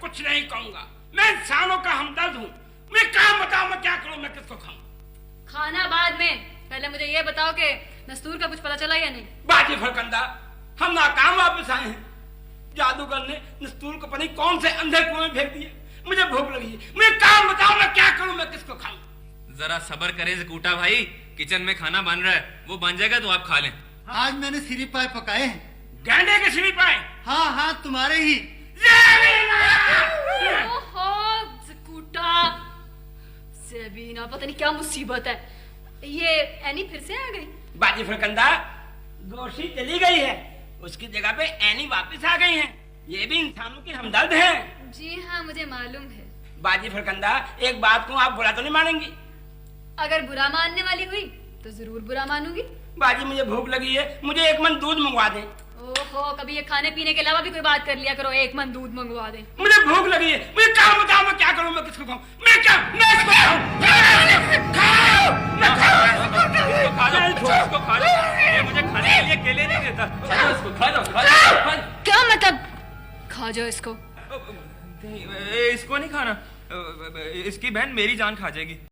कुछ नहीं कहूंगा। मैं इंसानों का हमदर्द हूँ। मैं काम बताओ, मैं क्या करूँ, मैं किसको खाऊं? खाना बाद में, पहले मुझे ये बताओ कि नस्तूर का कुछ पता चला या नहीं? बाजी फरकंदा, हम नाकाम वापस आए हैं। जादूगर ने नस्तूर को पता नहीं कौन से अंधे कुएं में फेंक दिया। मुझे भूख लगी है, मुझे काम बताओ, मैं क्या करूं, मैं किसको खाऊं? जरा सब्र करें जकूटा भाई, किचन में खाना बन रहा है, वो बन जाएगा तो आप खा लें। आज मैंने सिरी पाए पकाए हैं। गैंडे के सिरी पाए? हाँ हाँ, तुम्हारे ही। ओहो जकूटा, ज़ेबीना, पता नहीं क्या मुसीबत है। ये एनी फिर से आ गई? बाजी फरकंदा, गोशी चली गई है, उसकी जगह पे एनी वापस आ गई हैं। ये भी इंसानों की हमदर्द है। जी हाँ, मुझे मालूम है। बाजी फरकंदा, एक बात को आप बुरा तो नहीं मानेंगी? अगर बुरा मानने वाली हुई तो जरूर बुरा मानूंगी। बाजी मुझे भूख लगी है, मुझे एक मन दूध मंगवा दे। ओहो, कभी ये खाने पीने के अलावा भी कोई बात कर लिया करो, एक मन दूध मंगवा दे। मुझे भूख लगी है, मुझे काम बताओ, मैं क्या करूं, मैं किसको खाऊं? मैं क्या, मैं इसको खाऊं? खाओ, मैं इसको खा लो, ये मुझे खाने के लिए केले नहीं देता। इसको खा लो, खा लो। क्या मतलब? खा जाओ इसको। इसको नहीं खाना, इसकी बहन मेरी जान खा जाएगी।